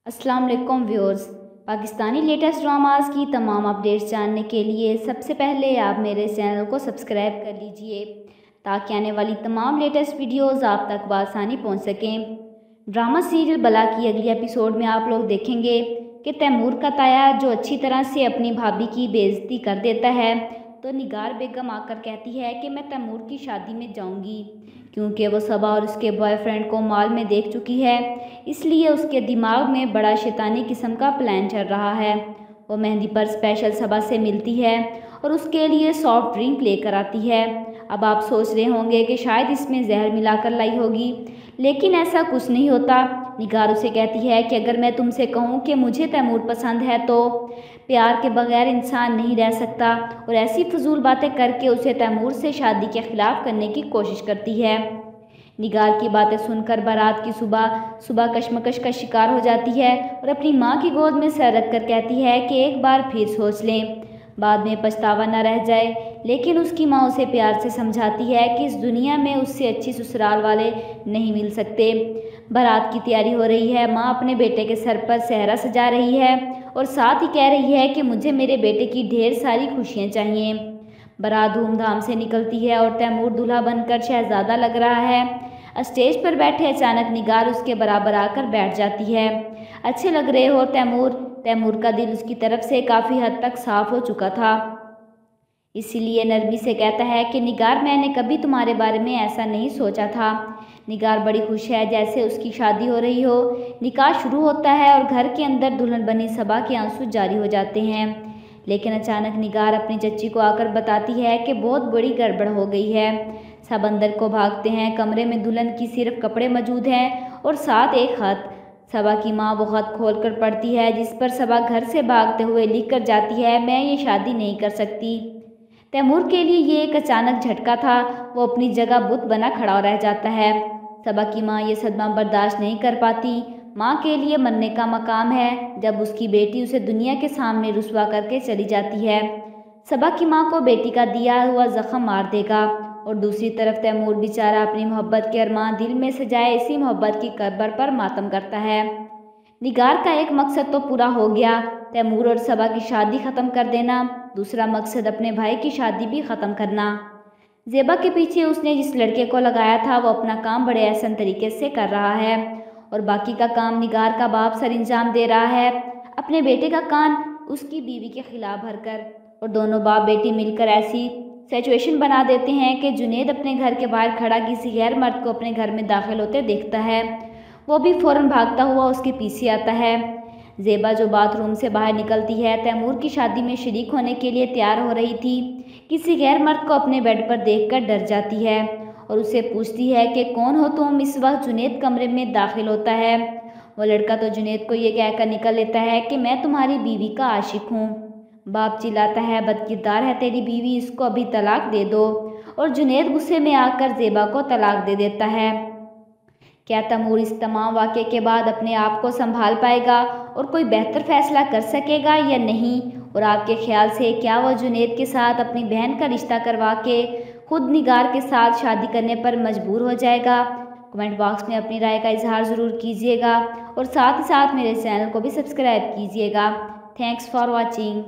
अस्सलाम वालेकुम viewers. Pakistani latest dramas की तमाम अपडेट्स जानने के लिए सबसे पहले आप मेरे चैनल को सब्सक्राइब कर लीजिए ताकि आने वाली तमाम लेटेस्ट वीडियोस आप तक बआसानी पहुंच सकें। ड्रामा सीरियल बला की अगली एपिसोड में आप लोग देखेंगे कि तैमूर का ताया जो अच्छी तरह से अपनी भाभी की बेइज्जती कर देता है, तो निगार बेगम आकर कहती है कि मैं तैमूर की शादी में जाऊंगी, क्योंकि वो सबा और उसके बॉयफ्रेंड को मॉल में देख चुकी है। इसलिए उसके दिमाग में बड़ा शैतानी किस्म का प्लान चल रहा है। वो मेहंदी पर स्पेशल सबा से मिलती है और उसके लिए सॉफ्ट ड्रिंक लेकर आती है। अब आप सोच रहे होंगे कि शायद इसमें जहर मिलाकर लाई होगी, लेकिन ऐसा कुछ नहीं होता। निगार उसे कहती है कि अगर मैं तुमसे कहूँ कि मुझे तैमूर पसंद है तो प्यार के बगैर इंसान नहीं रह सकता, और ऐसी फजूल बातें करके उसे तैमूर से शादी के खिलाफ करने की कोशिश करती है। निगार की बातें सुनकर बारात की सुबह सुबह कशमकश का शिकार हो जाती है और अपनी माँ की गोद में सर रख कर कहती है कि एक बार फिर सोच लें, बाद में पछतावा न रह जाए। लेकिन उसकी माँ उसे प्यार से समझाती है कि इस दुनिया में उससे अच्छी ससुराल वाले नहीं मिल सकते। बारात की तैयारी हो रही है। माँ अपने बेटे के सर पर सेहरा सजा रही है और साथ ही कह रही है कि मुझे मेरे बेटे की ढेर सारी खुशियाँ चाहिए। बारात धूमधाम से निकलती है और तैमूर दूल्हा बनकर शहजादा लग रहा है। स्टेज पर बैठे अचानक निगार उसके बराबर आकर बैठ जाती है। अच्छे लग रहे हो तैमूर। तैमूर का दिल उसकी तरफ से काफ़ी हद तक साफ हो चुका था, इसीलिए नरमी से कहता है कि निगार, मैंने कभी तुम्हारे बारे में ऐसा नहीं सोचा था। निगार बड़ी खुश है जैसे उसकी शादी हो रही हो। निकाह शुरू होता है और घर के अंदर दुल्हन बनी सबा के आंसू जारी हो जाते हैं। लेकिन अचानक निगार अपनी चच्ची को आकर बताती है कि बहुत बड़ी गड़बड़ हो गई है। सब अंदर को भागते हैं। कमरे में दुल्हन की सिर्फ कपड़े मौजूद हैं और साथ एक खत। सबा की माँ वो खत खोल कर पढ़ती है, जिस पर सबा घर से भागते हुए लिख कर जाती है, मैं ये शादी नहीं कर सकती। तैमूर के लिए ये एक अचानक झटका था। वो अपनी जगह बुत बना खड़ा रह जाता है। सबा की माँ ये सदमा बर्दाश्त नहीं कर पाती। माँ के लिए मरने का मकाम है जब उसकी बेटी उसे दुनिया के सामने रुसवा करके चली जाती है। सबा की माँ को बेटी का दिया हुआ जख्म मार देगा, और दूसरी तरफ तैमूर बेचारा अपनी मोहब्बत के अरमान दिल में सजाए इसी मोहब्बत की कब्र पर मातम करता है। निगार का एक मकसद तो पूरा हो गया, तैमूर और सबा की शादी ख़त्म कर देना। दूसरा मकसद अपने भाई की शादी भी ख़त्म करना। ज़ेबा के पीछे उसने जिस लड़के को लगाया था वो अपना काम बड़े आसान तरीके से कर रहा है, और बाकी का काम निगार का बाप सर इंजाम दे रहा है, अपने बेटे का कान उसकी बीवी के खिलाफ भरकर। और दोनों बाप बेटी मिलकर ऐसी सिचुएशन बना देते हैं कि जुनेद अपने घर के बाहर खड़ा किसी गैर मर्द को अपने घर में दाखिल होते देखता है। वो भी फ़ौरन भागता हुआ उसके पीछे आता है। ज़ेबा जो बाथरूम से बाहर निकलती है, तैमूर की शादी में शरीक होने के लिए तैयार हो रही थी, किसी गैर मर्द को अपने बेड पर देखकर डर जाती है और उससे पूछती है कि कौन हो तुम। इस वक्त जुनेद कमरे में दाखिल होता है। वो लड़का तो जुनेद को ये कहकर निकल लेता है कि मैं तुम्हारी बीवी का आशिक हूँ। बाप चिल्लाता है, बदकिरदार है तेरी बीवी, इसको अभी तलाक दे दो। और जुनेद गुस्से में आकर ज़ेबा को तलाक दे देता है। क्या तैमूर इस तमाम वाक़े के बाद अपने आप को संभाल पाएगा और कोई बेहतर फैसला कर सकेगा या नहीं? और आपके ख्याल से क्या वो जुनेद के साथ अपनी बहन का रिश्ता करवा के खुद निगार के साथ शादी करने पर मजबूर हो जाएगा? कमेंट बॉक्स में अपनी राय का इजहार ज़रूर कीजिएगा और साथ ही साथ मेरे चैनल को भी सब्सक्राइब कीजिएगा। Thanks for watching.